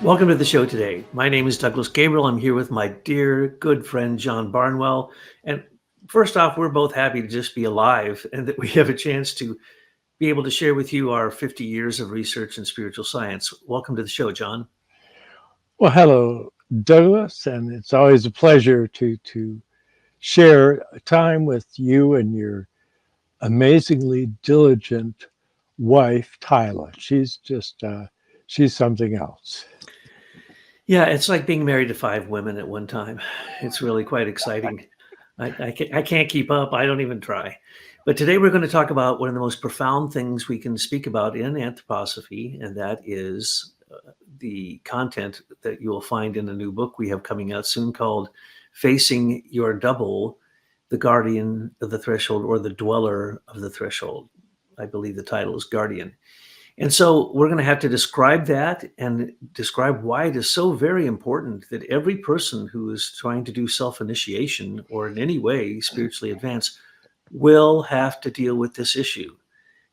Welcome to the show today. My name is Douglas Gabriel. I'm here with my dear good friend John Barnwell. And first off, we're both happy to just be alive and that we have a chance to be able to share with you our 50 years of research in spiritual science. Welcome to the show, John. Well, hello, Douglas, and it's always a pleasure to share time with you and your amazingly diligent wife, Tyla. She's something else. Yeah, it's like being married to 5 women at one time. It's really quite exciting. I can't keep up. I don't even try. But today we're going to talk about one of the most profound things we can speak about in anthroposophy, and that is the content that you will find in a new book we have coming out soon called Facing Your Double, the Guardian of the Threshold, or the Dweller of the Threshold. I believe the title is Guardian. And so we're going to have to describe that and describe why it is so very important that every person who is trying to do self-initiation or in any way spiritually advance will have to deal with this issue.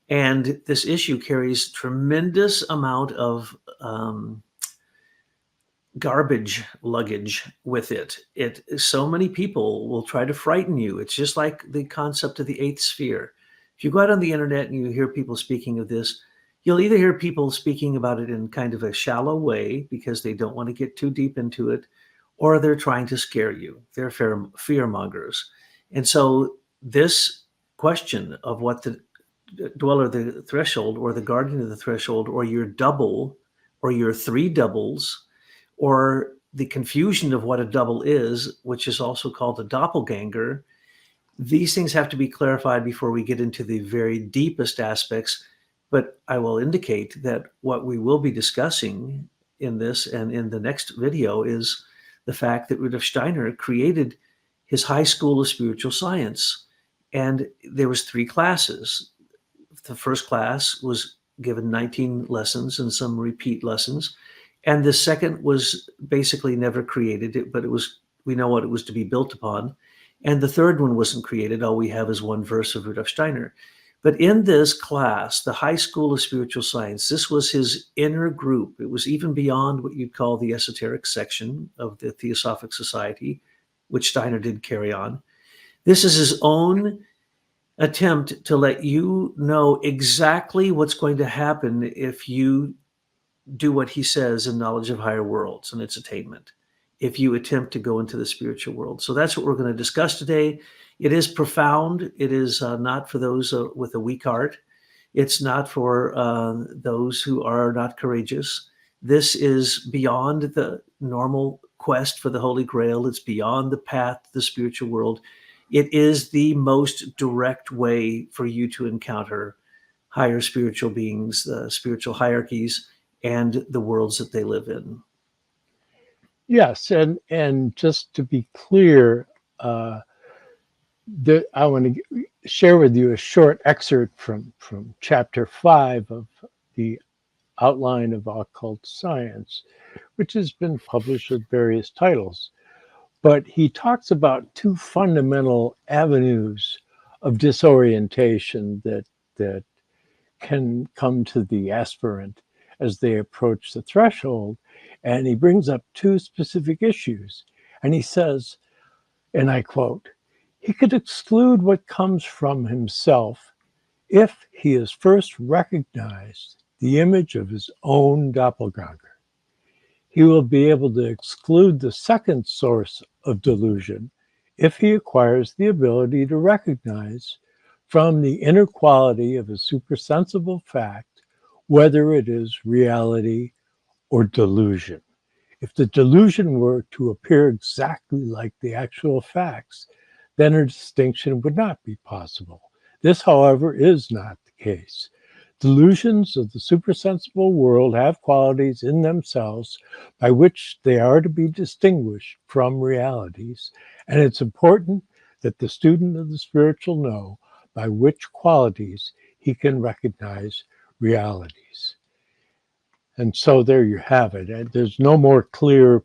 And this issue carries tremendous amount of garbage luggage with it. So many people will try to frighten you. It's just like the concept of the eighth sphere. If you go out on the internet and you hear people speaking of this, you'll either hear people speaking about it in kind of a shallow way because they don't want to get too deep into it, or they're trying to scare you. They're fear mongers. And so this question of what the dweller of the threshold or the guardian of the threshold or your double or your three doubles or the confusion of what a double is, which is also called a doppelganger, these things have to be clarified before we get into the very deepest aspects. But I will indicate that what we will be discussing in this and in the next video is the fact that Rudolf Steiner created his high school of spiritual science. And there was 3 classes. The first class was given 19 lessons and some repeat lessons. And the second was basically never created, but we know what it was to be built upon. And the third one wasn't created. All we have is one verse of Rudolf Steiner. But in this class, the High School of Spiritual Science, this was his inner group. It was even beyond what you'd call the esoteric section of the Theosophic Society, which Steiner did carry on. This is his own attempt to let you know exactly what's going to happen if you do what he says in knowledge of higher worlds and its attainment, if you attempt to go into the spiritual world. So that's what we're going to discuss today. It is profound. It is not for those with a weak heart. It's not for those who are not courageous. This is beyond the normal quest for the Holy Grail. It's beyond the path to the spiritual world. It is the most direct way for you to encounter higher spiritual beings, the spiritual hierarchies, and the worlds that they live in. Yes, and just to be clear, I want to share with you a short excerpt from chapter 5 of the Outline of Occult Science, which has been published with various titles. But he talks about 2 fundamental avenues of disorientation that can come to the aspirant as they approach the threshold. And he brings up 2 specific issues. And he says, and I quote, "He could exclude what comes from himself if he has first recognized the image of his own doppelganger. He will be able to exclude the second source of delusion if he acquires the ability to recognize from the inner quality of a supersensible fact whether it is reality or delusion. If the delusion were to appear exactly like the actual facts, then a distinction would not be possible. This, however, is not the case. Delusions of the supersensible world have qualities in themselves by which they are to be distinguished from realities, and it's important that the student of the spiritual know by which qualities he can recognize realities." And so there you have it. And there's no more clear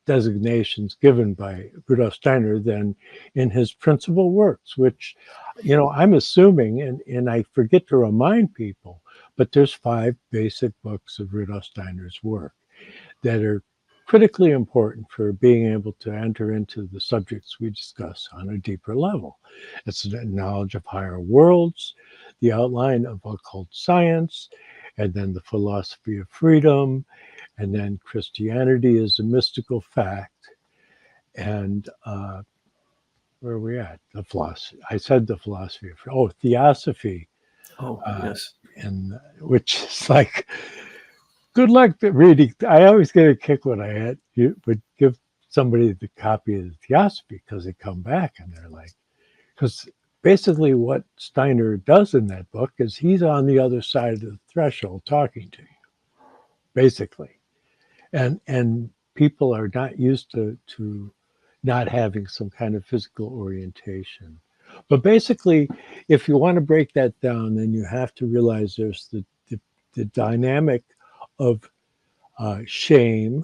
designations given by Rudolf Steiner than in his principal works, which, I'm assuming, and I forget to remind people, but there's 5 basic books of Rudolf Steiner's work. that are critically important for being able to enter into the subjects we discuss on a deeper level. It's the knowledge of higher worlds, the outline of occult science, and then the philosophy of freedom, and then Christianity is a mystical fact. And where are we at? The philosophy. I said the philosophy of theosophy, Oh, yes. and which is like good luck reading. I always get a kick when you would give somebody the copy of the theosophy because they come back and they're like, because basically what Steiner does in that book is he's on the other side of the threshold talking to you, basically, and people are not used to not having some kind of physical orientation. But basically, if you want to break that down, then you have to realize there's the dynamic of shame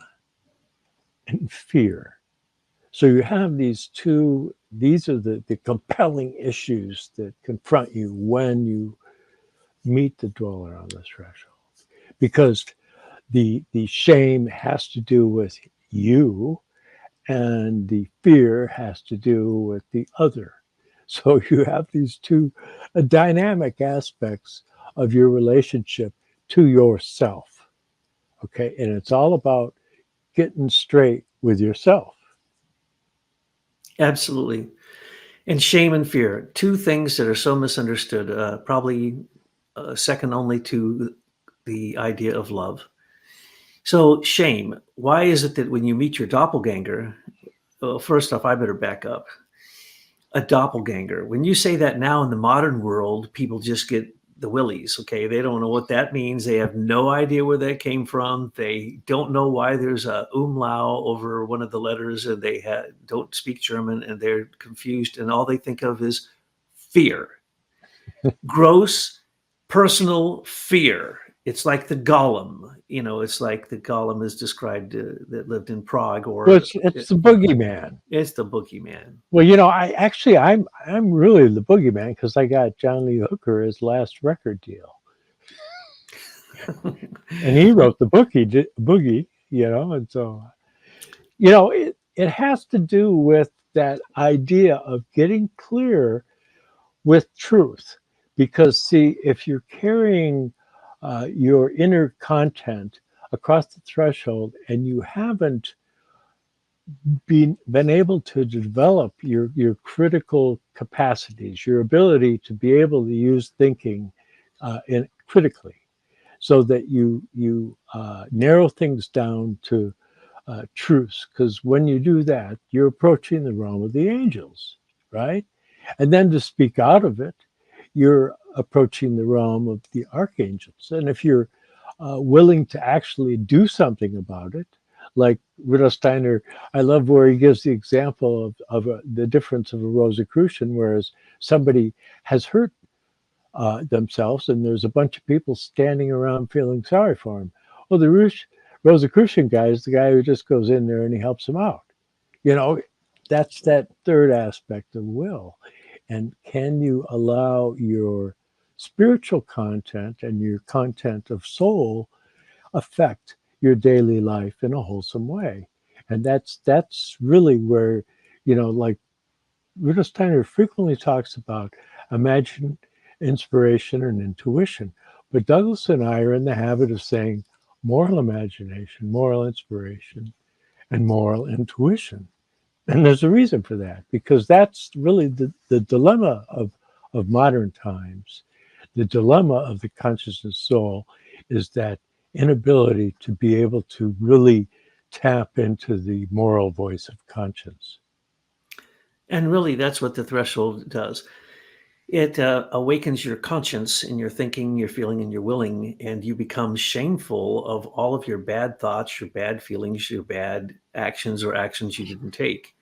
and fear. So you have these are the compelling issues that confront you when you meet the dweller on the threshold. Because the shame has to do with you, and the fear has to do with the other. So you have these two dynamic aspects of your relationship to yourself. Okay. And it's all about getting straight with yourself. Absolutely. And shame and fear, two things that are so misunderstood, probably second only to the idea of love. So, shame. Why is it that when you meet your doppelganger, well, first off, I better back up. A doppelganger. When you say that now in the modern world, people just get the willies. Okay, they don't know what that means. They have no idea where that came from. They don't know why there's a umlaut over one of the letters, and they don't speak German, and they're confused. And all they think of is fear, gross, personal fear. It's like the golem. It's like the golem is described that lived in Prague, or Well, it's the boogeyman. it's the boogeyman. Well, I'm really the boogeyman because I got John Lee Hooker his last record deal, and he wrote the boogie, and so it has to do with that idea of getting clear with truth. Because see, if you're carrying your inner content across the threshold and you haven't been able to develop your critical capacities, your ability to be able to use thinking critically, so that you narrow things down to truths. Because when you do that, you're approaching the realm of the angels, right? And then to speak out of it, you're approaching the realm of the archangels. And if you're willing to actually do something about it, like Rudolf Steiner, I love where he gives the example of the difference of a Rosicrucian, whereas somebody has hurt themselves and there's a bunch of people standing around feeling sorry for him. Well, the Rosicrucian guy is the guy who just goes in there and he helps them out. That's that third aspect of will. And can you allow your spiritual content and your content of soul affect your daily life in a wholesome way? And that's really where, like Rudolf Steiner frequently talks about imagine, inspiration, and intuition. But Douglas and I are in the habit of saying moral imagination, moral inspiration, and moral intuition. And there's a reason for that, because that's really the dilemma of modern times. The dilemma of the consciousness soul is that inability to be able to really tap into the moral voice of conscience. And really, that's what the threshold does. It awakens your conscience in your thinking, your feeling, and your willing, and you become shameful of all of your bad thoughts, your bad feelings, your bad actions, or actions you didn't take.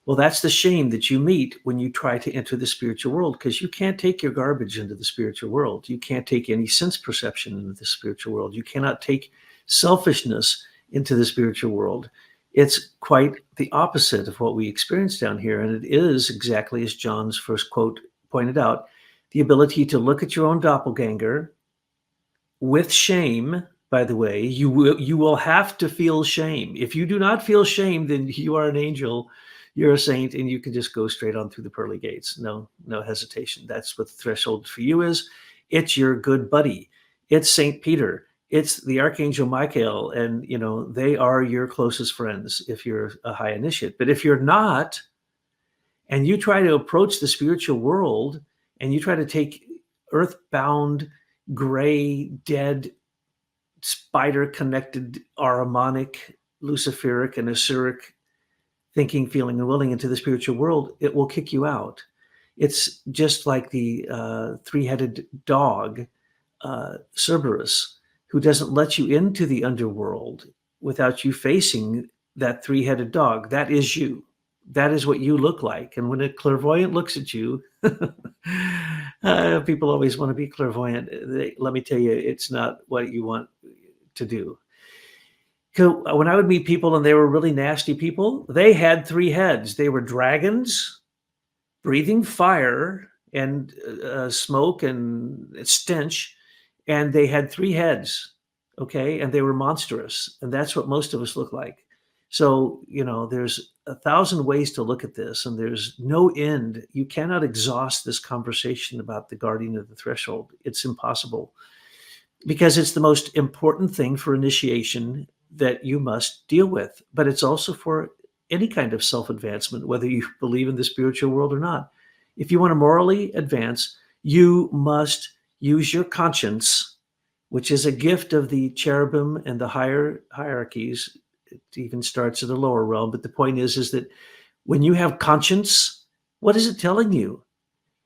Well, that's the shame that you meet when you try to enter the spiritual world, because you can't take your garbage into the spiritual world. You can't take any sense perception into the spiritual world. You cannot take selfishness into the spiritual world. It's quite the opposite of what we experience down here. And it is exactly as John's first quote pointed out, the ability to look at your own doppelganger with shame by the way. You will have to feel shame. If you do not feel shame, then you are an angel, you're a saint, and you can just go straight on through the pearly gates. No hesitation. That's what the threshold for you is. It's your good buddy. It's Saint Peter. It's the Archangel Michael, and they are your closest friends if you're a high initiate. But if you're not, and you try to approach the spiritual world, and you try to take earthbound, gray, dead, spider-connected, Ahrimanic, Luciferic, and Asuric thinking, feeling, and willing into the spiritual world, it will kick you out. It's just like the three-headed dog, Cerberus, who doesn't let you into the underworld without you facing that three-headed dog. That is you. That is what you look like. And when a clairvoyant looks at you, people always want to be clairvoyant. Let me tell you, it's not what you want to do. When I would meet people and they were really nasty people, they had three heads. They were dragons, breathing fire and smoke and stench, and they had three heads, okay? And they were monstrous, and that's what most of us look like. So, there's 1,000 ways to look at this, and there's no end. You cannot exhaust this conversation about the guardian of the threshold. It's impossible, because it's the most important thing for initiation that you must deal with. But it's also for any kind of self-advancement, whether you believe in the spiritual world or not. If you want to morally advance, you must use your conscience, which is a gift of the cherubim and the higher hierarchies. It even starts in the lower realm. But the point is that when you have conscience, what is it telling you?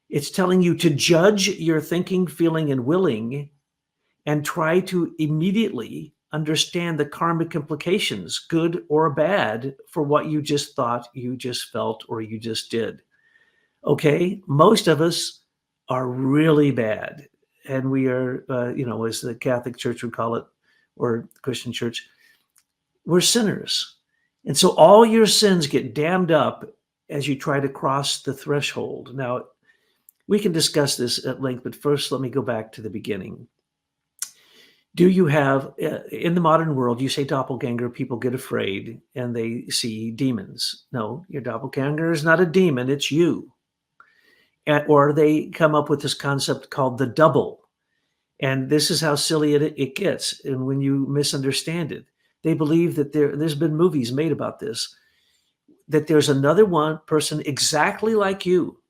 It's telling you to judge your thinking, feeling, and willing, and try to immediately understand the karmic implications, good or bad, for what you just thought, you just felt, or you just did. Okay, most of us are really bad, and we are, as the Catholic Church would call it, or the Christian Church, we're sinners. And so all your sins get dammed up as you try to cross the threshold. Now, we can discuss this at length, but first let me go back to the beginning. Do you have, in the modern world, you say doppelganger, people get afraid and they see demons. No, your doppelganger is not a demon, it's you. Or they come up with this concept called the double. And this is how silly it gets. And when you misunderstand it, they believe that there's been movies made about this, that there's another one person exactly like you,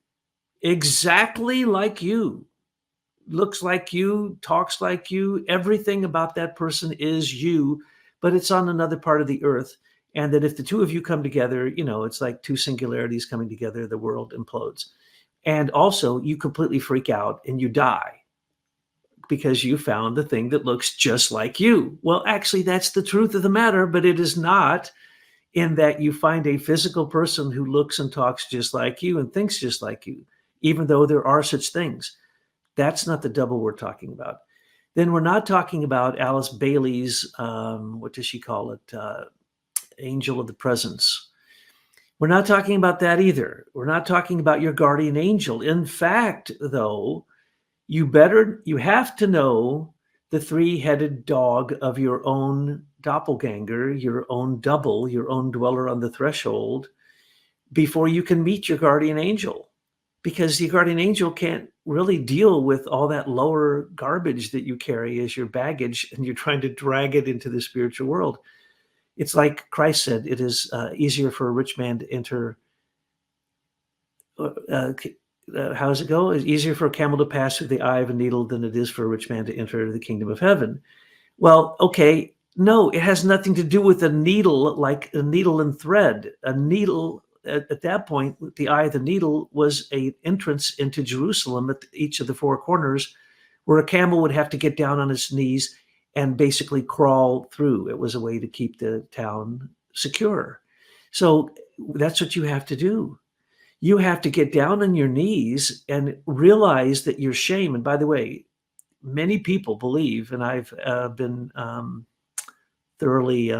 looks like you, talks like you, everything about that person is you, but it's on another part of the earth. And that if the two of you come together, it's like two singularities coming together, the world implodes. And also you completely freak out and you die because you found the thing that looks just like you. Well, actually, that's the truth of the matter, but it is not, in that you find a physical person who looks and talks just like you and thinks just like you, even though there are such things. That's not the double we're talking about. Then we're not talking about Alice Bailey's, what does she call it? Angel of the Presence. We're not talking about that either. We're not talking about your guardian angel. In fact, though, you have to know the three-headed dog of your own doppelganger, your own double, your own dweller on the threshold, before you can meet your guardian angel. Because the guardian angel can't really deal with all that lower garbage that you carry as your baggage, and you're trying to drag it into the spiritual world. It's like Christ said, it is easier for a rich man to enter. How does it go? It's easier for a camel to pass through the eye of a needle than it is for a rich man to enter the kingdom of heaven. Well, okay, no, it has nothing to do with a needle, like a needle and thread. A needle, at that point, the eye of the needle was an entrance into Jerusalem at each of the four corners, where a camel would have to get down on its knees and basically crawl through. It was a way to keep the town secure. So that's what you have to do. You have to get down on your knees and realize that your shame, and by the way, many people believe, and I've been thoroughly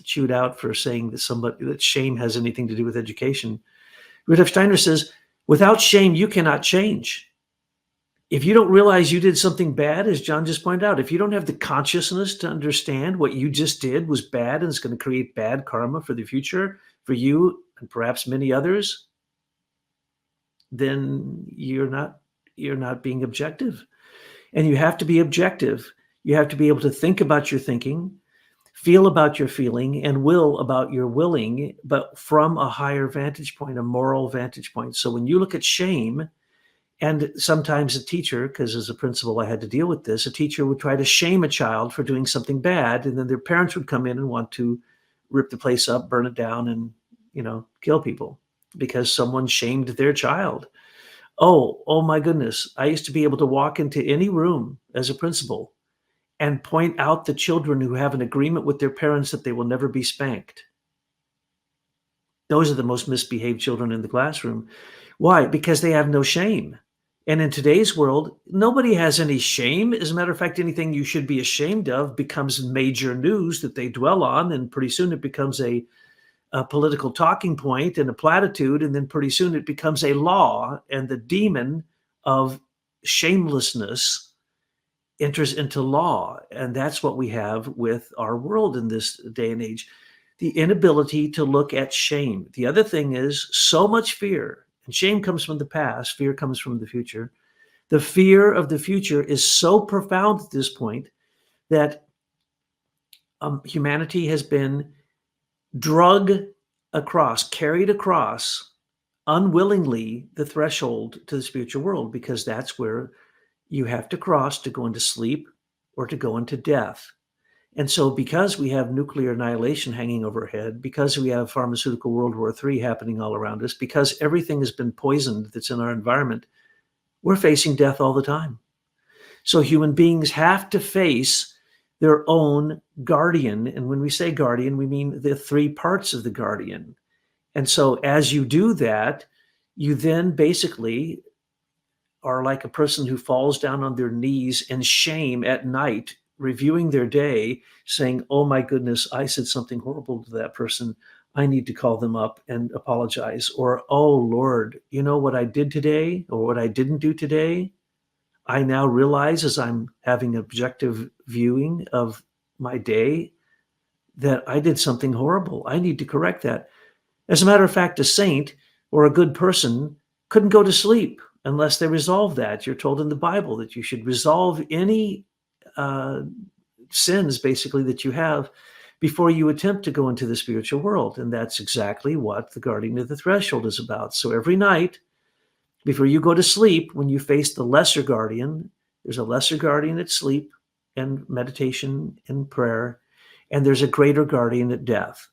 chewed out for saying that shame has anything to do with education. Rudolf Steiner says, without shame, you cannot change. If you don't realize you did something bad, as John just pointed out, if you don't have the consciousness to understand what you just did was bad and it's going to create bad karma for the future for you and perhaps many others, then you're not being objective. And you have to be objective. You have to be able to think about your thinking, feel about your feeling, and will about your willing, but from a higher vantage point, a moral vantage point. So when you look at shame, and sometimes a teacher, because as a principal I had to deal with this, a teacher would try to shame a child for doing something bad, and then their parents would come in and want to rip the place up, burn it down, and kill people because someone shamed their child. Oh my goodness. I used to be able to walk into any room as a principal and point out the children who have an agreement with their parents that they will never be spanked. Those are the most misbehaved children in the classroom. Why? Because they have no shame. And in today's world, nobody has any shame. As a matter of fact, anything you should be ashamed of becomes major news that they dwell on. And pretty soon it becomes a political talking point and a platitude. And then pretty soon it becomes a law. And the demon of shamelessness enters into law. And that's what we have with our world in this day and age. The inability to look at shame. The other thing is so much fear. And shame comes from the past, fear comes from the future. The fear of the future is so profound at this point that humanity has been carried across unwillingly the threshold to the spiritual world, because that's where you have to cross to go into sleep or to go into death. And so because we have nuclear annihilation hanging overhead, because we have pharmaceutical World War III happening all around us, because everything has been poisoned that's in our environment, we're facing death all the time. So human beings have to face their own guardian. And when we say guardian, we mean the three parts of the guardian. And so as you do that, you then basically are like a person who falls down on their knees in shame at night, reviewing their day, saying, oh my goodness, I said something horrible to that person. I need to call them up and apologize. Or, oh Lord, you know what I did today or what I didn't do today? I now realize as I'm having objective viewing of my day that I did something horrible. I need to correct that. As a matter of fact, a saint or a good person couldn't go to sleep unless they resolve that. You're told in the Bible that you should resolve any sins, basically, that you have before you attempt to go into the spiritual world. And that's exactly what the guarding of the threshold is about. So every night, before you go to sleep, when you face the lesser guardian, there's a lesser guardian at sleep and meditation and prayer, and there's a greater guardian at death.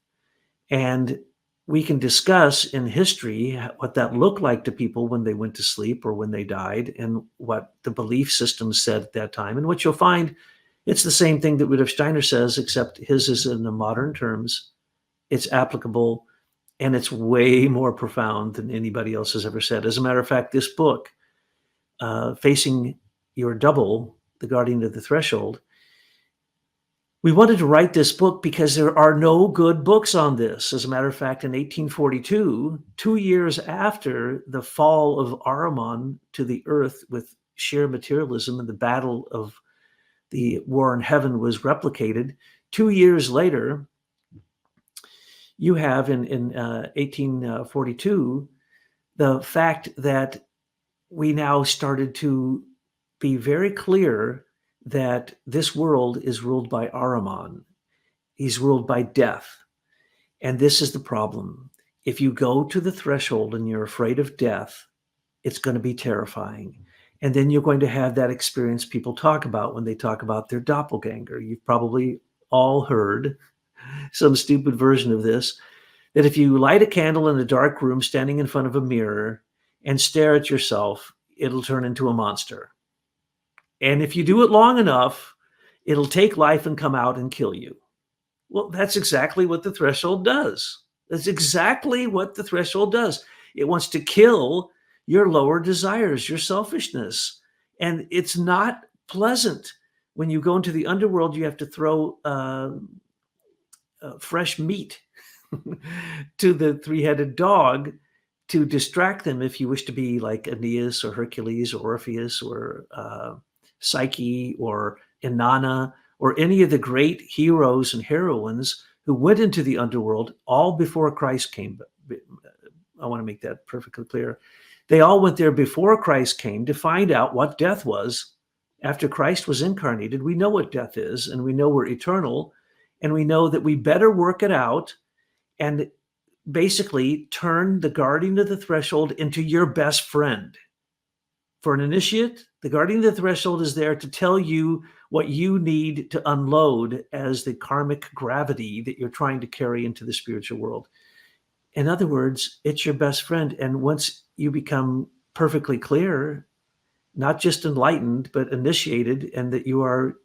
And we can discuss in history what that looked like to people when they went to sleep or when they died, and what the belief system said at that time. And what you'll find, it's the same thing that Rudolf Steiner says, except his is in the modern terms. It's applicable, and it's way more profound than anybody else has ever said. As a matter of fact, this book, Facing Your Double, The Guardian of the Threshold, we wanted to write this book because there are no good books on this. As a matter of fact, in 1842, 2 years after the fall of Ahriman to the earth with sheer materialism and the battle of the war in heaven was replicated, 2 years later, you have in 1842, the fact that we now started to be very clear that this world is ruled by Ahriman. He's ruled by death. And this is the problem. If you go to the threshold and you're afraid of death, it's going to be terrifying. And then you're going to have that experience people talk about when they talk about their doppelganger. You've probably all heard some stupid version of this, that if you light a candle in a dark room standing in front of a mirror and stare at yourself, it'll turn into a monster. And if you do it long enough, it'll take life and come out and kill you. Well, that's exactly what the threshold does. That's exactly what the threshold does. It wants to kill your lower desires, your selfishness. And it's not pleasant. When you go into the underworld, you have to throw fresh meat to the three-headed dog to distract them if you wish to be like Aeneas or Hercules or Orpheus or Psyche or Inanna or any of the great heroes and heroines who went into the underworld all before Christ came. I want to make that perfectly clear. They all went there before Christ came to find out what death was. After Christ was incarnated, we know what death is, and we know we're eternal, and we know that we better work it out and basically turn the guardian of the threshold into your best friend. For an initiate, the guardian of the threshold is there to tell you what you need to unload as the karmic gravity that you're trying to carry into the spiritual world. In other words, it's your best friend. And once you become perfectly clear, not just enlightened, but initiated, and that you are,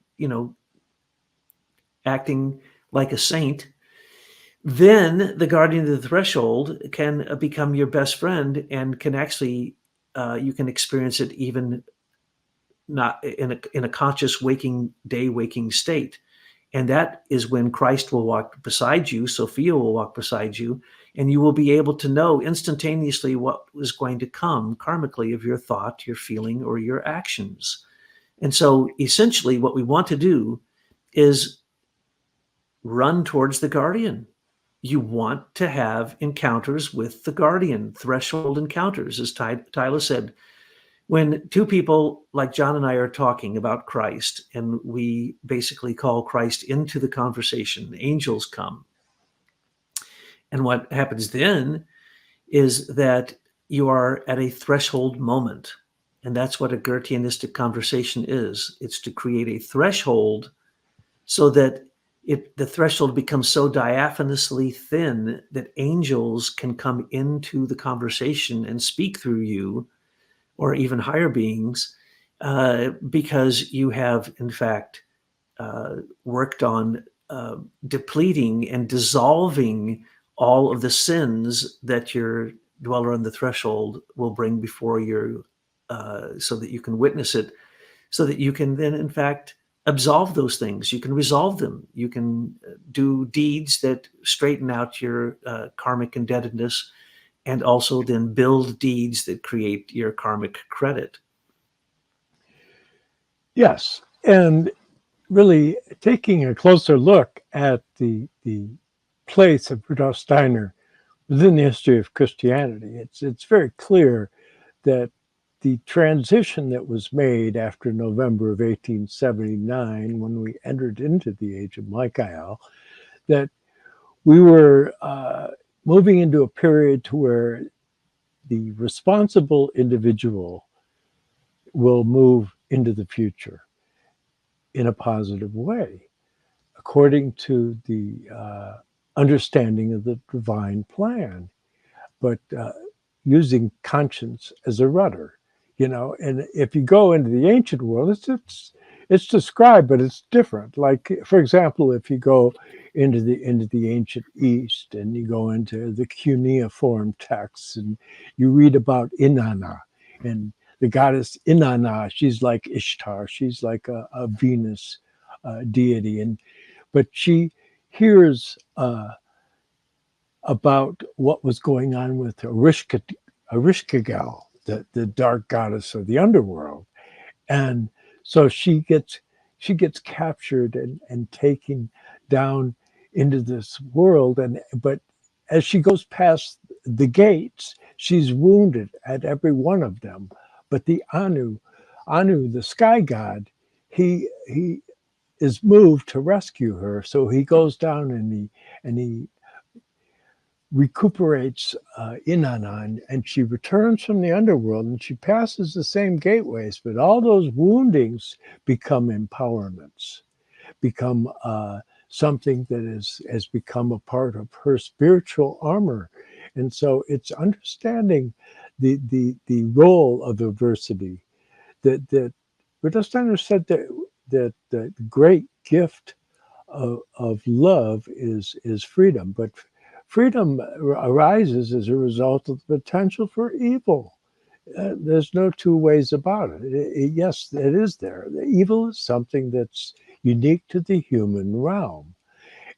acting like a saint, then the guardian of the threshold can become your best friend and can actually, you can experience it even not in a conscious waking state. And that is when Christ will walk beside you, Sophia will walk beside you, and you will be able to know instantaneously what is going to come karmically of your thought, your feeling, or your actions. And so essentially what we want to do is run towards the guardian. You want to have encounters with the guardian, threshold encounters, as Tyler said. When two people like John and I are talking about Christ, and we basically call Christ into the conversation, angels come. And what happens then is that you are at a threshold moment. And that's what a Goetheanistic conversation is. It's to create a threshold so that the threshold becomes so diaphanously thin that angels can come into the conversation and speak through you, or even higher beings, because you have, in fact, worked on depleting and dissolving all of the sins that your dweller on the threshold will bring before you, so that you can witness it, so that you can then, in fact, absolve those things. You can resolve them. You can do deeds that straighten out your karmic indebtedness, and also then build deeds that create your karmic credit. Yes, and really taking a closer look at the place of Rudolf Steiner within the history of Christianity, it's very clear that the transition that was made after November of 1879, when we entered into the age of Michael, that we were moving into a period to where the responsible individual will move into the future in a positive way, according to the understanding of the divine plan, but using conscience as a rudder. And if you go into the ancient world, it's described, but it's different. Like, for example, if you go into the ancient East and you go into the cuneiform texts and you read about Inanna, and the goddess Inanna, she's like Ishtar, she's like a Venus deity, but she hears about what was going on with Erishkigal, the dark goddess of the underworld. And so she gets captured and taken down into this world. But as she goes past the gates, she's wounded at every one of them. But the Anu, the sky god, he is moved to rescue her. So he goes down and he recuperates Inanna, and she returns from the underworld, and she passes the same gateways, but all those woundings become empowerments, become something that has become a part of her spiritual armor. And so it's understanding the role of adversity. That Rudolf Steiner said that the great gift of love is freedom, but freedom arises as a result of the potential for evil. There's no two ways about it. Yes, it is there. The evil is something that's unique to the human realm.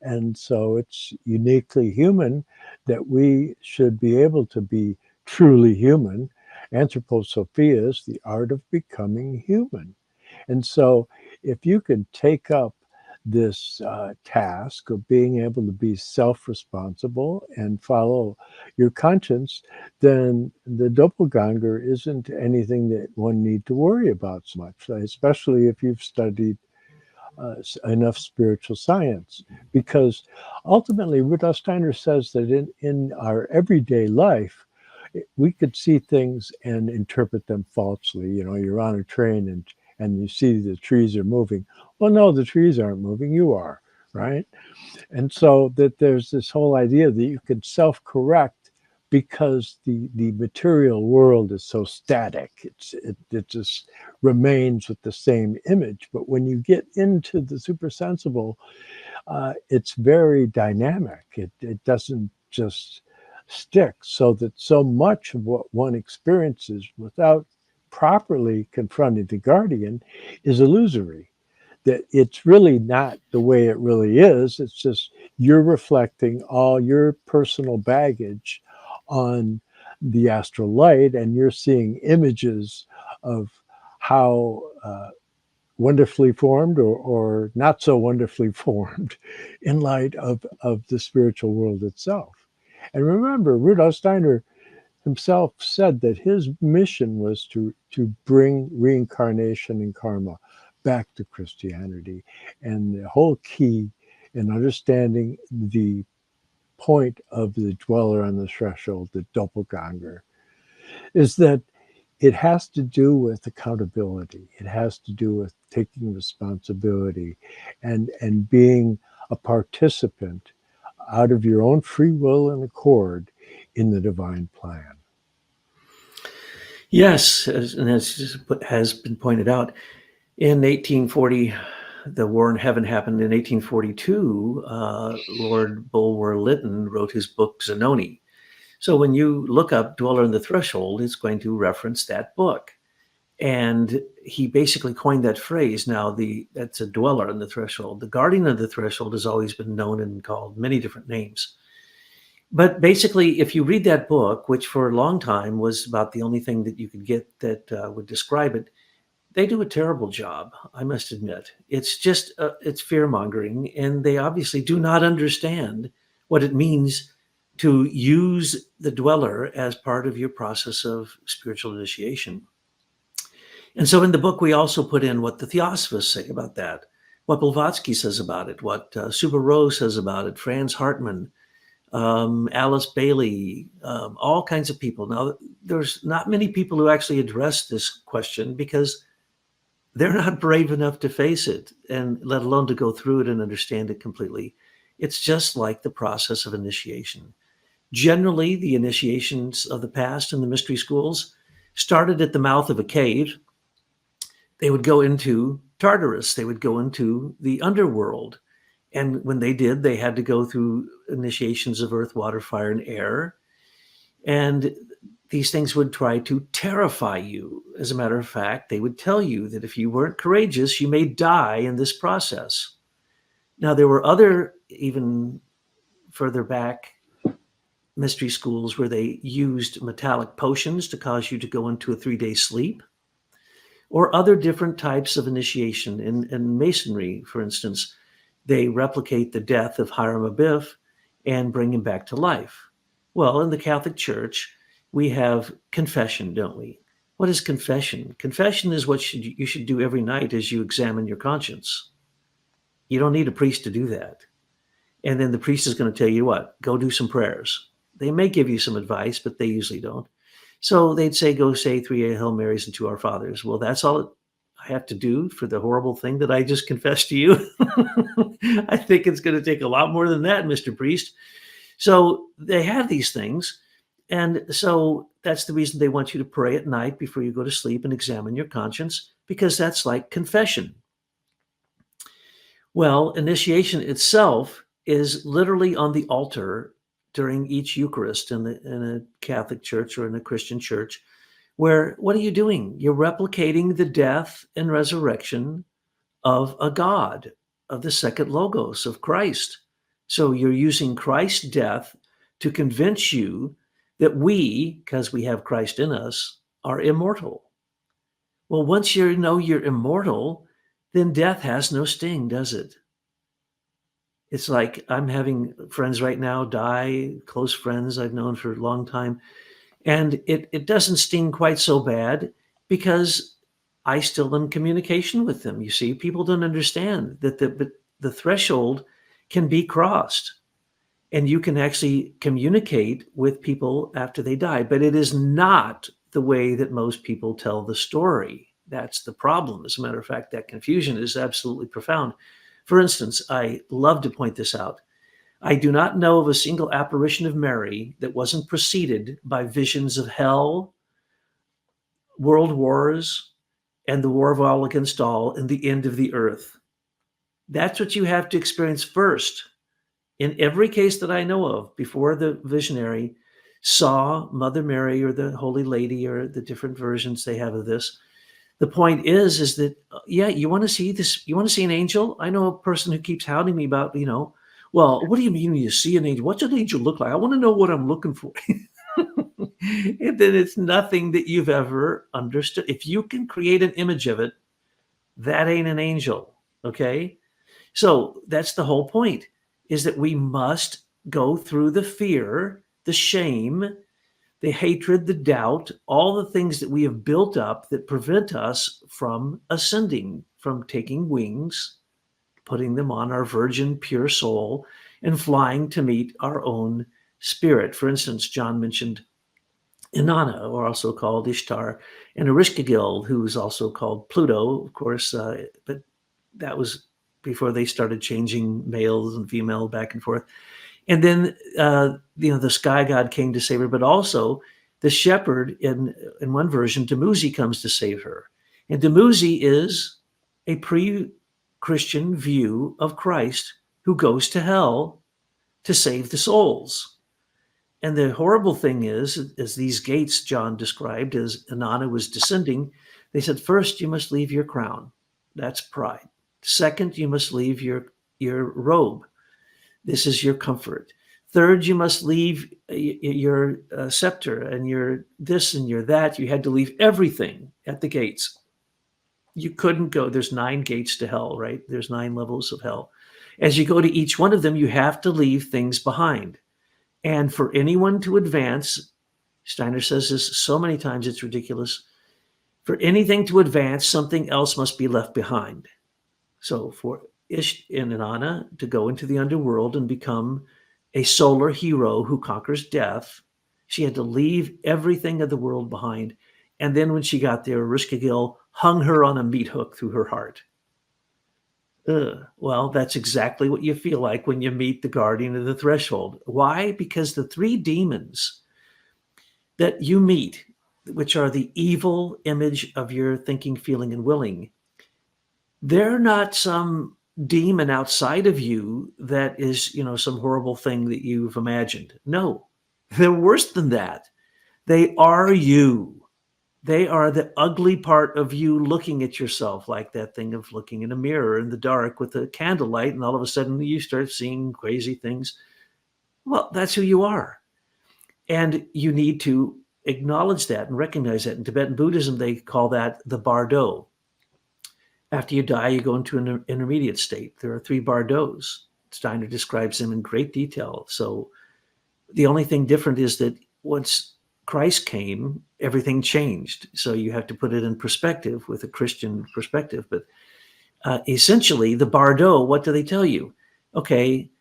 And so it's uniquely human that we should be able to be truly human. Anthroposophia is the art of becoming human. And so, if you can take up this task of being able to be self responsible and follow your conscience, then the doppelganger isn't anything that one need to worry about so much, especially if you've studied enough spiritual science. Because ultimately, Rudolf Steiner says that in our everyday life, we could see things and interpret them falsely. You know, you're on a train and you see the trees are moving. Well, no, the trees aren't moving. You are, right? And so that there's this whole idea that you can self-correct because the material world is so static. It just remains with the same image. But when you get into the supersensible, it's very dynamic. It doesn't just stick, so that so much of what one experiences without properly confronting the guardian is illusory. That it's really not the way it really is. It's just you're reflecting all your personal baggage on the astral light, and you're seeing images of how wonderfully formed or not so wonderfully formed in light of the spiritual world itself. And remember, Rudolf Steiner himself said that his mission was to bring reincarnation and karma back to Christianity. And the whole key in understanding the point of the dweller on the threshold, the doppelganger, is that it has to do with accountability. It has to do with taking responsibility and being a participant out of your own free will and accord in the divine plan. Yes, and as has been pointed out, in 1840, the War in Heaven happened. In 1842, Lord Bulwer Lytton wrote his book Zanoni. So when you look up Dweller on the Threshold, it's going to reference that book. And he basically coined that phrase. Now, that's a dweller on the threshold. The guardian of the threshold has always been known and called many different names. But basically, if you read that book, which for a long time was about the only thing that you could get that would describe it, they do a terrible job, I must admit. It's just, it's fear-mongering, and they obviously do not understand what it means to use the dweller as part of your process of spiritual initiation. And so in the book, we also put in what the Theosophists say about that, what Blavatsky says about it, what Subaru says about it, Franz Hartmann, Alice Bailey, all kinds of people. Now, there's not many people who actually address this question because they're not brave enough to face it, and let alone to go through it and understand it completely. It's just like the process of initiation. Generally, the initiations of the past in the mystery schools started at the mouth of a cave. They would go into Tartarus. They would go into the underworld. And when they did, they had to go through initiations of earth, water, fire, and air. And these things would try to terrify you. As a matter of fact, they would tell you that if you weren't courageous, you may die in this process. Now, there were other, even further back, mystery schools where they used metallic potions to cause you to go into a 3-day sleep, or other different types of initiation. In Masonry, for instance, they replicate the death of Hiram Abiff and bring him back to life. Well, in the Catholic Church, we have confession, don't we? What is confession? Confession is what you should do every night as you examine your conscience. You don't need a priest to do that. And then the priest is going to tell you what? Go do some prayers. They may give you some advice, but they usually don't. So they'd say, go say 3 Hail Marys and 2 Our Fathers. Well, that's all I have to do for the horrible thing that I just confessed to you. I think it's going to take a lot more than that, Mr. Priest. So they have these things. And so that's the reason they want you to pray at night before you go to sleep and examine your conscience, because that's like confession. Well, initiation itself is literally on the altar during each Eucharist in a Catholic church or in a Christian church, where what are you doing? You're replicating the death and resurrection of a God, of the second logos of Christ. So you're using Christ's death to convince you that we, because we have Christ in us, are immortal. Well, once you know you're immortal, then death has no sting, does it? It's like I'm having friends right now die, close friends I've known for a long time, and it doesn't sting quite so bad because I still am in communication with them. You see, people don't understand that the threshold can be crossed and you can actually communicate with people after they die, but it is not the way that most people tell the story. That's the problem. As a matter of fact, that confusion is absolutely profound. For instance, I love to point this out. I do not know of a single apparition of Mary that wasn't preceded by visions of hell, world wars, and the war of all against all and the end of the earth. That's what you have to experience first. In every case that I know of, before the visionary saw Mother Mary or the Holy Lady or the different versions they have of this, the point is that, yeah, you want to see this, you want to see an angel? I know a person who keeps hounding me about, well, what do you mean when you see an angel? What's an angel look like? I want to know what I'm looking for. And then it's nothing that you've ever understood. If you can create an image of it, that ain't an angel, okay? So that's the whole point, is that we must go through the fear, the shame, the hatred, the doubt, all the things that we have built up that prevent us from ascending, from taking wings, putting them on our virgin, pure soul, and flying to meet our own spirit. For instance, John mentioned Inanna, or also called Ishtar, and Erishkigal, who is also called Pluto, of course, but that was before they started changing males and female back and forth. And then, the sky god came to save her, but also the shepherd in one version, Dumuzi comes to save her. And Dumuzi is a pre-Christian view of Christ who goes to hell to save the souls. And the horrible thing is, as these gates John described, as Inanna was descending, they said, first, you must leave your crown. That's pride. Second, you must leave your robe. This is your comfort. Third, you must leave your scepter and your this and your that. You had to leave everything at the gates. You couldn't go. There's 9 gates to hell, right? There's 9 levels of hell. As you go to each one of them, you have to leave things behind. And for anyone to advance, Steiner says this so many times, it's ridiculous. For anything to advance, something else must be left behind. So for Inanna to go into the underworld and become a solar hero who conquers death, she had to leave everything of the world behind. And then when she got there, Erishkigal hung her on a meat hook through her heart. Well, that's exactly what you feel like when you meet the guardian of the threshold. Why? Because the 3 demons that you meet, which are the evil image of your thinking, feeling, and willing, they're not some demon outside of you that is, some horrible thing that you've imagined. No, they're worse than that. They are you. They are the ugly part of you looking at yourself, like that thing of looking in a mirror in the dark with a candlelight, and all of a sudden you start seeing crazy things. Well, that's who you are. And you need to acknowledge that and recognize that. In Tibetan Buddhism, they call that the bardo. After you die, you go into an intermediate state. There are 3 bardos. Steiner describes them in great detail. So the only thing different is that once Christ came, everything changed. So you have to put it in perspective with a Christian perspective. But essentially, the bardo, what do they tell you? Okay,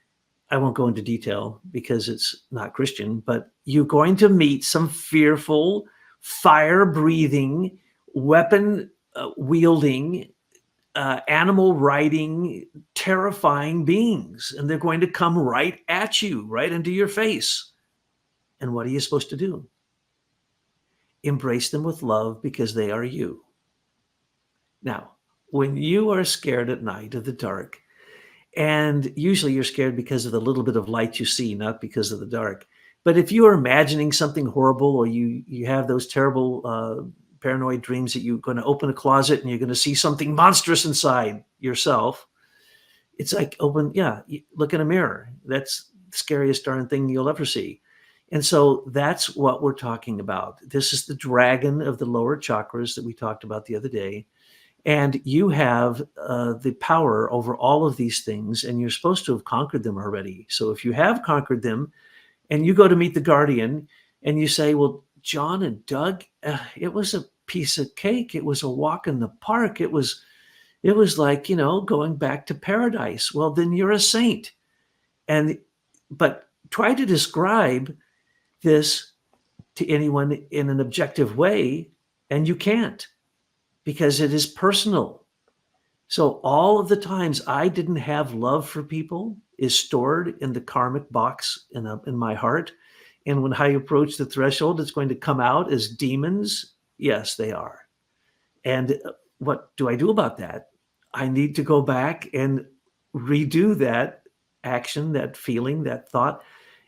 I won't go into detail because it's not Christian, but you're going to meet some fearful, fire-breathing, weapon-wielding, animal-riding, terrifying beings. And they're going to come right at you, right into your face. And what are you supposed to do? Embrace them with love because they are you. Now, when you are scared at night of the dark, and usually you're scared because of the little bit of light you see, not because of the dark. But if you are imagining something horrible, or you have those terrible paranoid dreams that you're going to open a closet and you're going to see something monstrous inside yourself, it's like look in a mirror. That's the scariest darn thing you'll ever see. And so that's what we're talking about. This is the dragon of the lower chakras that we talked about the other day. And you have the power over all of these things, and you're supposed to have conquered them already. So if you have conquered them and you go to meet the guardian and you say, well, John and Doug, it was a piece of cake. It was a walk in the park. It was like, going back to paradise. Well, then you're a saint. But try to describe this to anyone in an objective way, and you can't, because it is personal. So all of the times I didn't have love for people is stored in the karmic box in my heart. And when I approach the threshold, it's going to come out as demons. Yes, they are. And what do I do about that? I need to go back and redo that action, that feeling, that thought,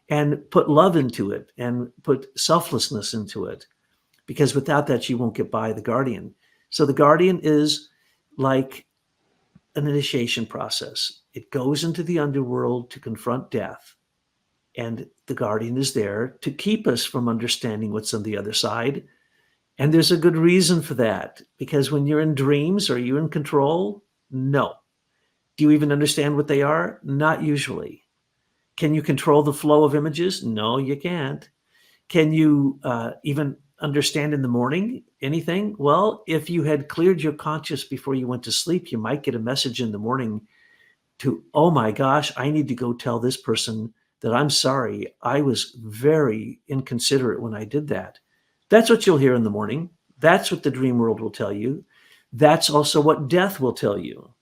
and put love into it and put selflessness into it. Because without that, you won't get by the guardian. So the guardian is like an initiation process. It goes into the underworld to confront death. And the guardian is there to keep us from understanding what's on the other side. And there's a good reason for that, because when you're in dreams, are you in control? No. Do you even understand what they are? Not usually. Can you control the flow of images? No, you can't. Can you even understand in the morning anything? Well, if you had cleared your conscious before you went to sleep, you might get a message in the morning to, oh my gosh, I need to go tell this person that I'm sorry. I was very inconsiderate when I did that. That's what you'll hear in the morning. That's what the dream world will tell you. That's also what death will tell you.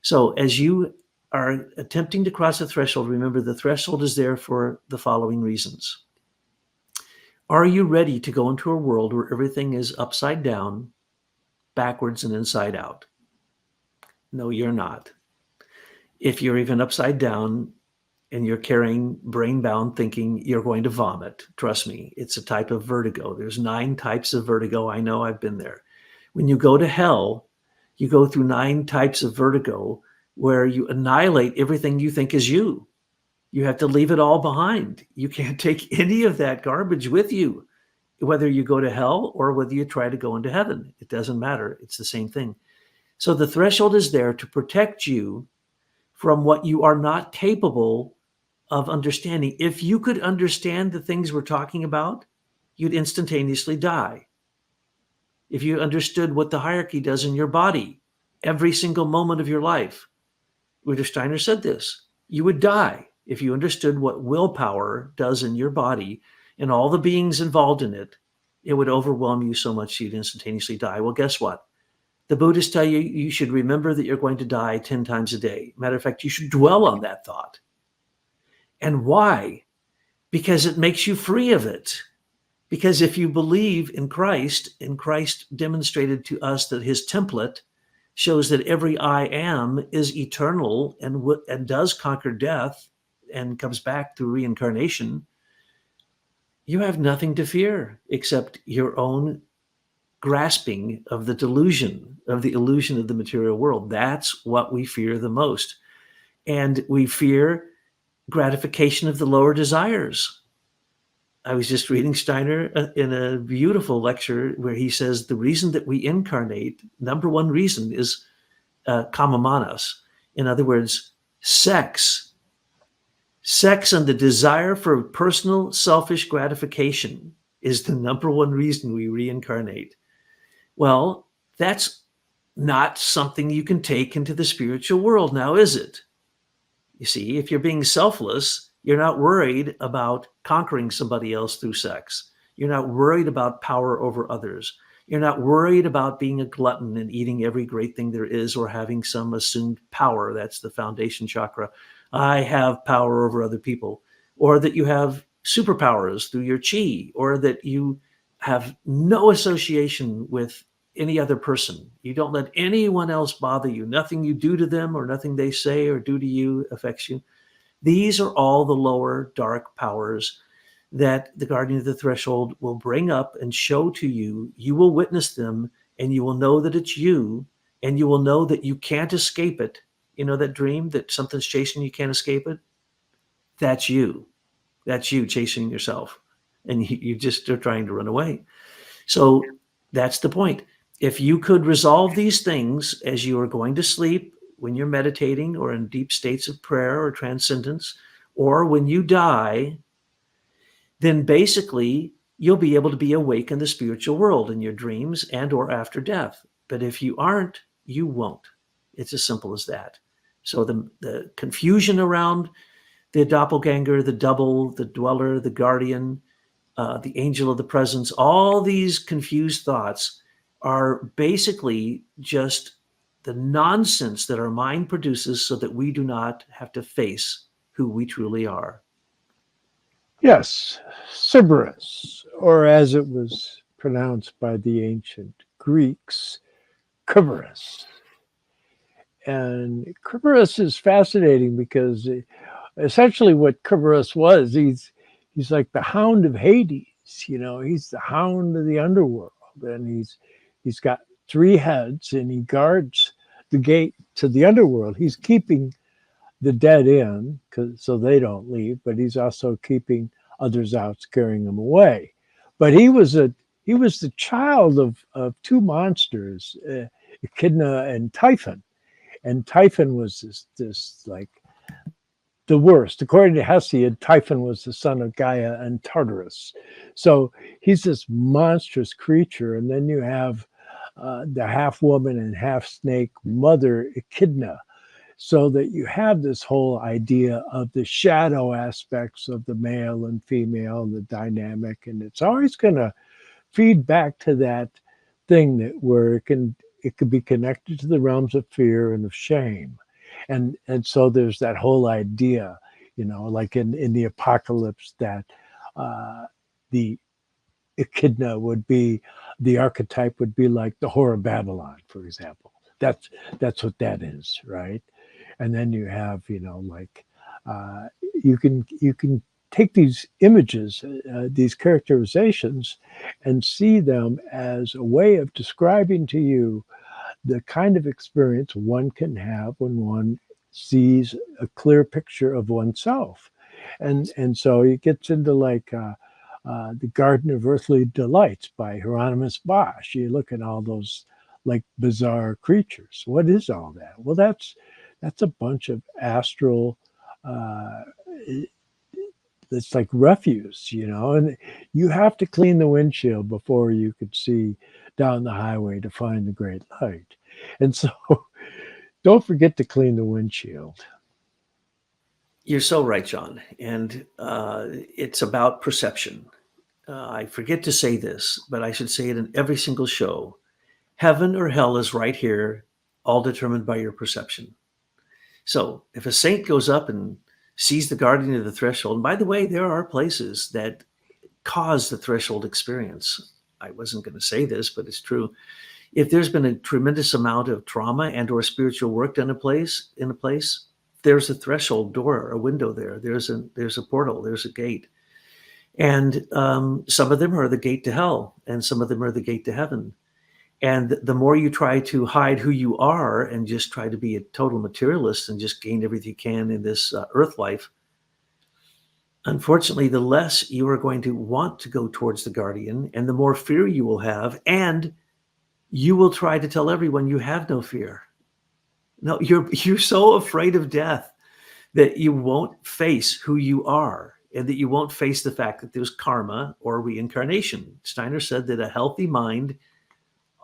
So as you are attempting to cross the threshold, remember the threshold is there for the following reasons. Are you ready to go into a world where everything is upside down, backwards, and inside out? No, you're not. If you're even upside down and you're carrying brain-bound thinking, you're going to vomit. Trust me, it's a type of vertigo. There's 9 types of vertigo. I know, I've been there. When you go to hell, you go through 9 types of vertigo where you annihilate everything you think is you. You have to leave it all behind. You can't take any of that garbage with you, whether you go to hell or whether you try to go into heaven. It doesn't matter. It's the same thing. So the threshold is there to protect you from what you are not capable of understanding. If you could understand the things we're talking about, you'd instantaneously die. If you understood what the hierarchy does in your body every single moment of your life, Rudolf Steiner said this, you would die if you understood what willpower does in your body and all the beings involved in it. It would overwhelm you so much you'd instantaneously die. Well, guess what? The Buddhists tell you you should remember that you're going to die 10 times a day. Matter of fact, you should dwell on that thought. And why? Because it makes you free of it. Because if you believe in Christ, and Christ demonstrated to us that his template shows that every I am is eternal and does conquer death and comes back through reincarnation, you have nothing to fear except your own grasping of the delusion, of the illusion of the material world. That's what we fear the most. And we fear gratification of the lower desires. I was just reading Steiner in a beautiful lecture where he says the reason that we incarnate, number one reason is kamamanas. In other words, sex. Sex and the desire for personal selfish gratification is the number one reason we reincarnate. Well, that's not something you can take into the spiritual world now, is it? You see, if you're being selfless, you're not worried about conquering somebody else through sex. You're not worried about power over others. You're not worried about being a glutton and eating every great thing there is or having some assumed power. That's the foundation chakra. I have power over other people. Or that you have superpowers through your chi, or that you have no association with any other person. You don't let anyone else bother you. Nothing you do to them or nothing they say or do to you affects you. These are all the lower dark powers that the guardian of the threshold will bring up and show to you. You will witness them and you will know that it's you, and you will know that you can't escape it. You know that dream that something's chasing you, can't escape it? That's you. That's you chasing yourself. and you just are trying to run away. So that's the point. If you could resolve these things as you are going to sleep, when you're meditating or in deep states of prayer or transcendence, or when you die, then basically you'll be able to be awake in the spiritual world in your dreams and or after death. But if you aren't, you won't. It's as simple as that. So the confusion around the doppelganger, the double, the dweller, the guardian, the angel of the presence, all these confused thoughts are basically just the nonsense that our mind produces so that we do not have to face who we truly are. Yes, Cerberus, or as it was pronounced by the ancient Greeks, Cerberus. And Cerberus is fascinating because essentially what Cerberus was, he's like the hound of Hades. He's the hound of the underworld, and he's got three heads, and he guards the gate to the underworld. He's keeping the dead in so they don't leave, but he's also keeping others out, scaring them away. But he was the child of two monsters, Echidna and Typhon. And Typhon was this like the worst. According to Hesiod, Typhon was the son of Gaia and Tartarus. So he's this monstrous creature. And then you have the half woman and half snake mother Echidna. So that you have this whole idea of the shadow aspects of the male and female, the dynamic, and it's always going to feed back to that thing that where it could be connected to the realms of fear and of shame. And so there's that whole idea, like in the apocalypse, that the Echidna would be, the archetype would be like the Whore of Babylon, for example. That's what that is, right? And then you have, like you can take these images, these characterizations, and see them as a way of describing to you the kind of experience one can have when one sees a clear picture of oneself. And so it gets into like the Garden of Earthly Delights by Hieronymus Bosch. You look at all those like bizarre creatures. What is all that? Well, that's a bunch of astral it's like refuse, and you have to clean the windshield before you could see down the highway to find the great light. And so don't forget to clean the windshield. You're so right, John. And it's about perception. I forget to say this, but I should say it in every single show. Heaven or hell is right here, all determined by your perception. So if a saint goes up and sees the guardian of the threshold, and by the way, there are places that cause the threshold experience. I wasn't going to say this, but it's true. If there's been a tremendous amount of trauma and or spiritual work done in a place, there's a threshold door, a window there. There's a portal, there's a gate. And some of them are the gate to hell, and some of them are the gate to heaven. And the more you try to hide who you are and just try to be a total materialist and just gain everything you can in this earth life, unfortunately, the less you are going to want to go towards the guardian, and the more fear you will have. And you will try to tell everyone you have no fear. No, you're so afraid of death that you won't face who you are, and that you won't face the fact that there's karma or reincarnation. Steiner said that a healthy mind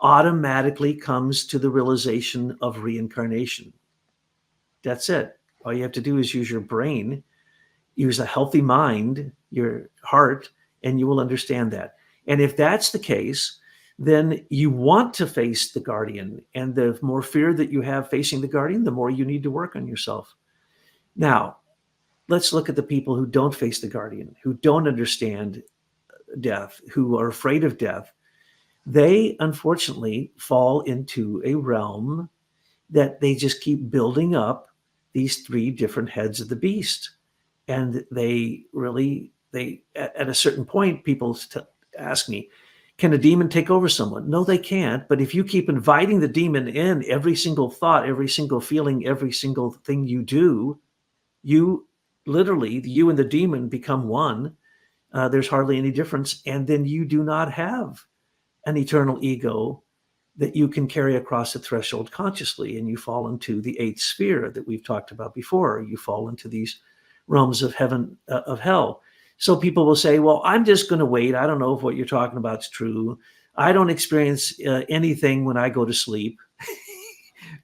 automatically comes to the realization of reincarnation. That's it. All you have to do is use your brain, use a healthy mind, your heart, and you will understand that. And if that's the case, then you want to face the guardian. And the more fear that you have facing the guardian, the more you need to work on yourself. Now, let's look at the people who don't face the guardian, who don't understand death, who are afraid of death. They unfortunately fall into a realm that they just keep building up these three different heads of the beast. And they at a certain point, people ask me, can a demon take over someone? No, they can't. But if you keep inviting the demon in every single thought, every single feeling, every single thing you do, you literally, you and the demon become one. There's hardly any difference. And then you do not have an eternal ego that you can carry across the threshold consciously, and you fall into the eighth sphere that we've talked about before. You fall into these realms of heaven, of hell. So people will say, well, I'm just going to wait. I don't know if what you're talking about is true. I don't experience anything when I go to sleep.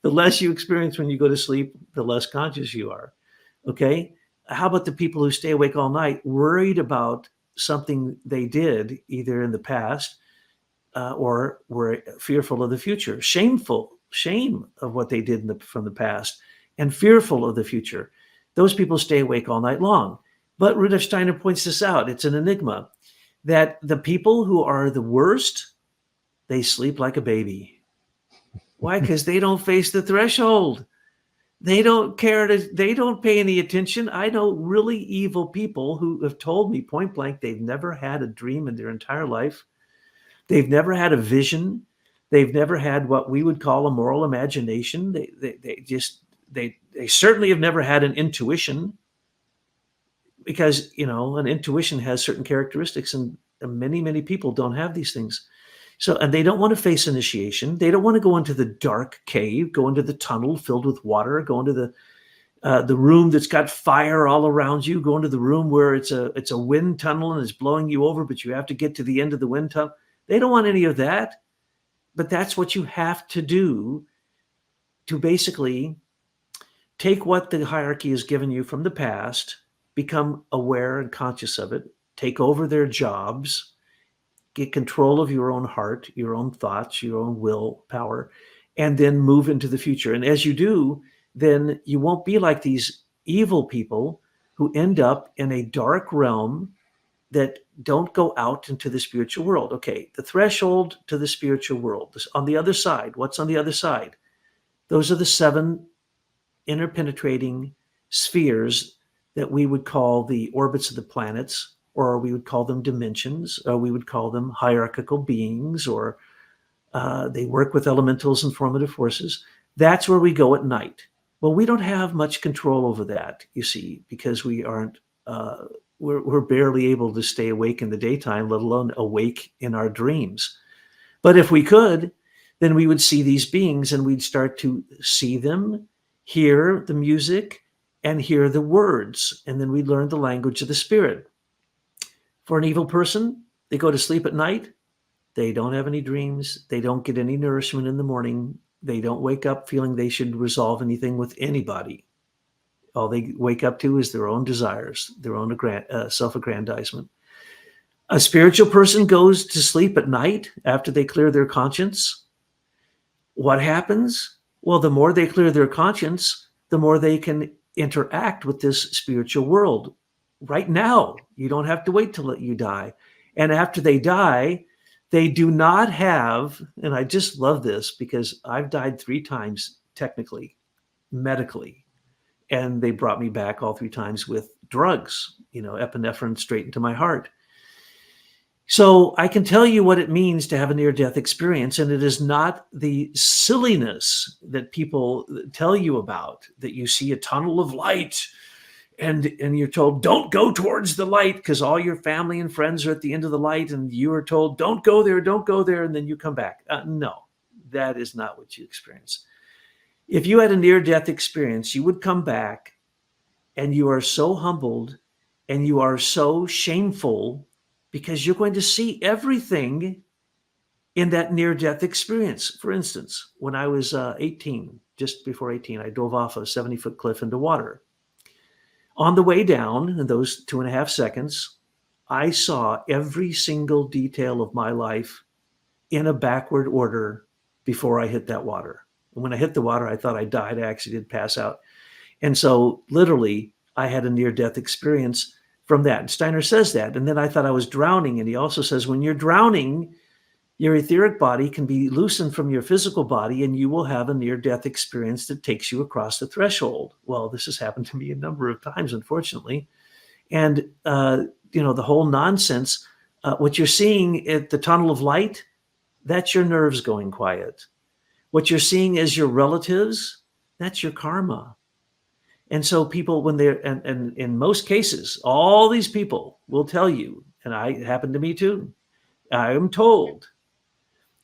The less you experience when you go to sleep, the less conscious you are. Okay. How about the people who stay awake all night, worried about something they did either in the past or were fearful of the future, shame of what they did from the past, and fearful of the future? Those people stay awake all night long. But Rudolf Steiner points this out. It's an enigma that the people who are the worst, they sleep like a baby. Why? Because they don't face the threshold. They don't care. They don't pay any attention. I know really evil people who have told me point blank they've never had a dream in their entire life. They've never had a vision. They've never had what we would call a moral imagination. They certainly have never had an intuition, because an intuition has certain characteristics, and many people don't have these things. So, and they don't want to face initiation. They don't want to go into the dark cave, go into the tunnel filled with water, go into the room that's got fire all around you, go into the room where it's a wind tunnel and it's blowing you over, but you have to get to the end of the wind tunnel. They don't want any of that. But that's what you have to do to basically take what the hierarchy has given you from the past, become aware and conscious of it, take over their jobs, get control of your own heart, your own thoughts, your own will power, and then move into the future. And as you do, then you won't be like these evil people who end up in a dark realm that don't go out into the spiritual world. Okay, the threshold to the spiritual world. On the other side, what's on the other side? Those are the 7 interpenetrating spheres that we would call the orbits of the planets, or we would call them dimensions, or we would call them hierarchical beings, or they work with elementals and formative forces. That's where we go at night. Well, we don't have much control over that, you see, because we aren't, we're barely able to stay awake in the daytime, let alone awake in our dreams. But if we could, then we would see these beings, and we'd start to see them, hear the music, and hear the words, and then we'd learn the language of the spirit. For an evil person, they go to sleep at night. They don't have any dreams. They don't get any nourishment in the morning. They don't wake up feeling they should resolve anything with anybody. All they wake up to is their own desires, their own self-aggrandizement. A spiritual person goes to sleep at night after they clear their conscience. What happens? Well, the more they clear their conscience, the more they can interact with this spiritual world. Right now, you don't have to wait till you die. And after they die, they do not have, and I just love this because I've died 3 times technically, medically, and they brought me back all 3 times with drugs, epinephrine straight into my heart. So I can tell you what it means to have a near-death experience, and it is not the silliness that people tell you about, that you see a tunnel of light and you're told, don't go towards the light because all your family and friends are at the end of the light, and you are told, don't go there, and then you come back. No, that is not what you experience. If you had a near-death experience, you would come back, and you are so humbled and you are so shameful because you're going to see everything in that near-death experience. For instance, when I was 18, just before 18, I dove off a 70-foot cliff into water. On the way down, in those 2.5 seconds, I saw every single detail of my life in a backward order before I hit that water. And when I hit the water, I thought I died. I actually did pass out. And so literally, I had a near-death experience from that. And Steiner says that. And then I thought I was drowning. And he also says, when you're drowning, your etheric body can be loosened from your physical body, and you will have a near-death experience that takes you across the threshold. Well, this has happened to me a number of times, unfortunately. And, the whole nonsense, what you're seeing at the tunnel of light, that's your nerves going quiet. What you're seeing as your relatives, that's your karma. And so people, when they're, and in most cases, all these people will tell you and it happened to me too. I am told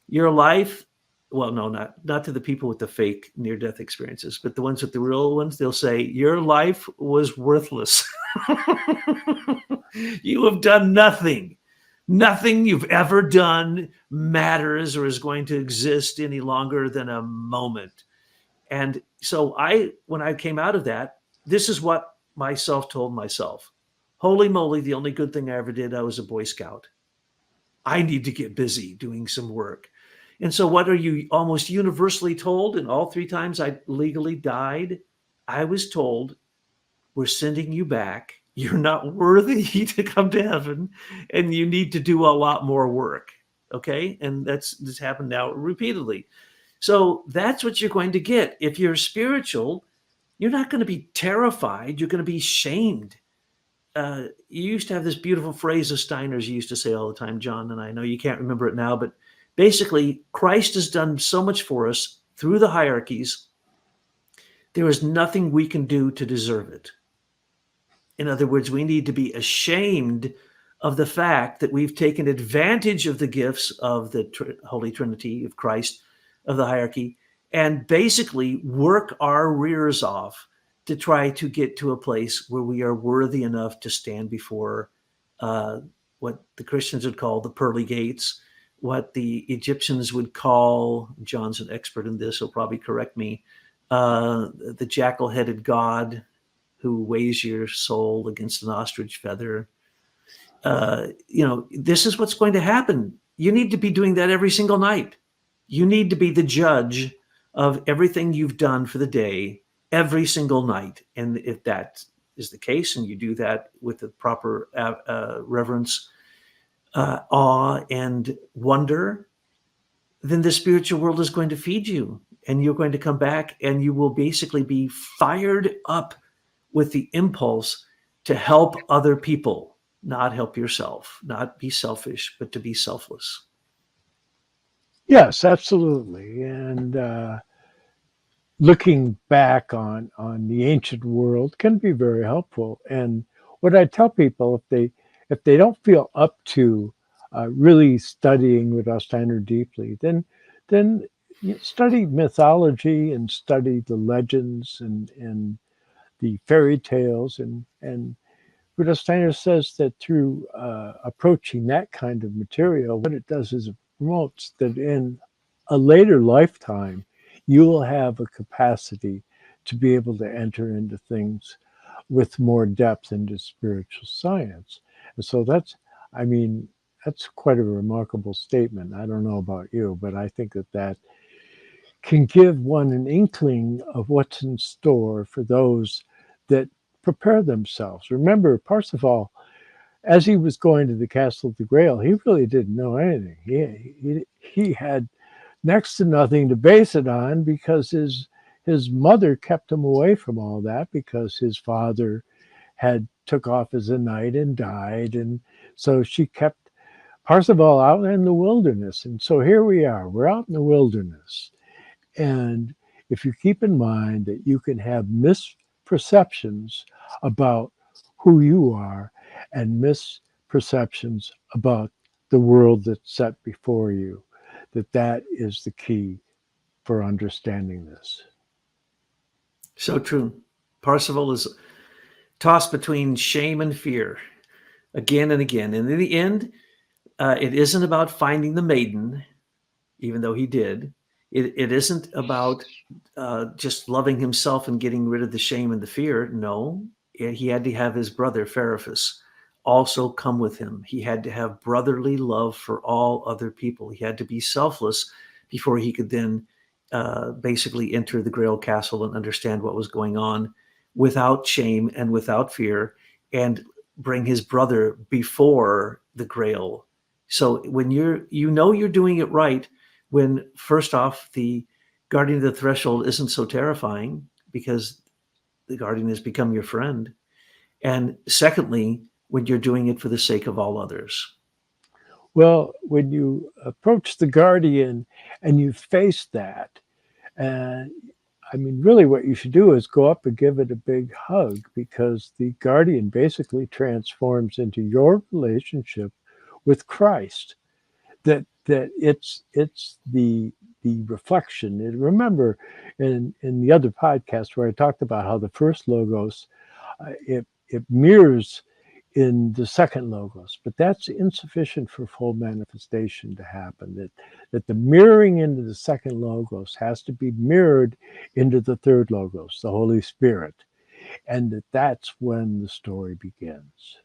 your life, well, no, not to the people with the fake near death experiences, but the ones with the real ones, they'll say your life was worthless. You have done nothing. Nothing you've ever done matters or is going to exist any longer than a moment. And so when I came out of that, this is what myself told myself. Holy moly, the only good thing I ever did, I was a Boy Scout. I need to get busy doing some work. And so, what are you almost universally told? And all three times I legally died, I was told, we're sending you back. You're not worthy to come to heaven, and you need to do a lot more work. Okay. And this happened now repeatedly. So, that's what you're going to get. If you're spiritual, you're not going to be terrified. You're going to be shamed. You used to have this beautiful phrase of Steiner's you used to say all the time, John, and I know you can't remember it now, but basically, Christ has done so much for us through the hierarchies. There is nothing we can do to deserve it. In other words, we need to be ashamed of the fact that we've taken advantage of the gifts of the Holy Trinity of Christ, of the hierarchy, and basically work our rears off to try to get to a place where we are worthy enough to stand before what the Christians would call the pearly gates, what the Egyptians would call, John's an expert in this, he'll probably correct me, the jackal-headed god who weighs your soul against an ostrich feather. This is what's going to happen. You need to be doing that every single night. You need to be the judge of everything you've done for the day every single night. And if that is the case, and you do that with the proper reverence, awe, and wonder, then the spiritual world is going to feed you, and you're going to come back, and you will basically be fired up with the impulse to help other people, not help yourself, not be selfish, but to be selfless. Yes, absolutely. And looking back on the ancient world can be very helpful. And what I tell people, if they don't feel up to really studying Rudolf Steiner deeply, then you study mythology and study the legends and the fairy tales. And Rudolf Steiner says that through approaching that kind of material, what it does is it promotes that in a later lifetime, you will have a capacity to be able to enter into things with more depth into spiritual science. And so that's quite a remarkable statement. I don't know about you, but I think that can give one an inkling of what's in store for those that prepare themselves. Remember, Parsifal, as he was going to the Castle of the Grail, he really didn't know anything. He had next to nothing to base it on because his mother kept him away from all that because his father had took off as a knight and died, and so she kept Parsifal out in the wilderness. And so here we are, we're out in the wilderness. And if you keep in mind that you can have misperceptions about who you are and misperceptions about the world that's set before you, that is the key for understanding this. So true. Parsifal is tossed between shame and fear again and again. And in the end, it isn't about finding the maiden, even though he did. It isn't about just loving himself and getting rid of the shame and the fear. No, he had to have his brother Feraphus also come with him. He had to have brotherly love for all other people. He had to be selfless before he could then basically enter the Grail Castle and understand what was going on without shame and without fear, and bring his brother before the Grail. So when you're doing it right, when first off, the guardian of the threshold isn't so terrifying because the guardian has become your friend. And secondly, when you're doing it for the sake of all others. Well, when you approach the guardian and you face that, uh, I mean, really what you should do is go up and give it a big hug, because the guardian basically transforms into your relationship with Christ. That it's the reflection. And remember, in the other podcast where I talked about how the first logos, it mirrors in the second logos, but that's insufficient for full manifestation to happen. That the mirroring into the second logos has to be mirrored into the third logos, the Holy Spirit, and that's when the story begins.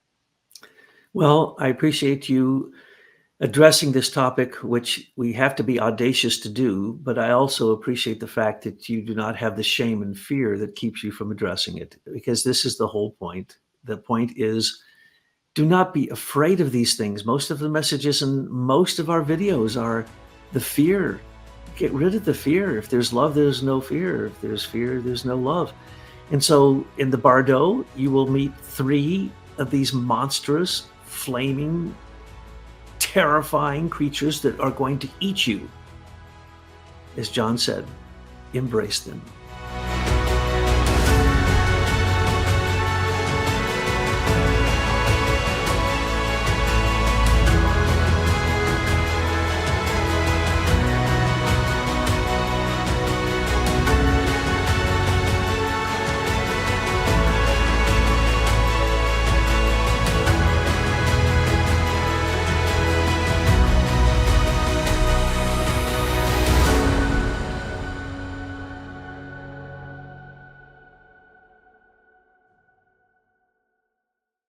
Well, I appreciate you addressing this topic, which we have to be audacious to do, but I also appreciate the fact that you do not have the shame and fear that keeps you from addressing it, because this is the whole point. The point is, do not be afraid of these things. Most of the messages and most of our videos are the fear. Get rid of the fear. If there's love, there's no fear. If there's fear, there's no love. And so in the Bardo, you will meet 3 of these monstrous, flaming, terrifying creatures that are going to eat you. As John said, embrace them.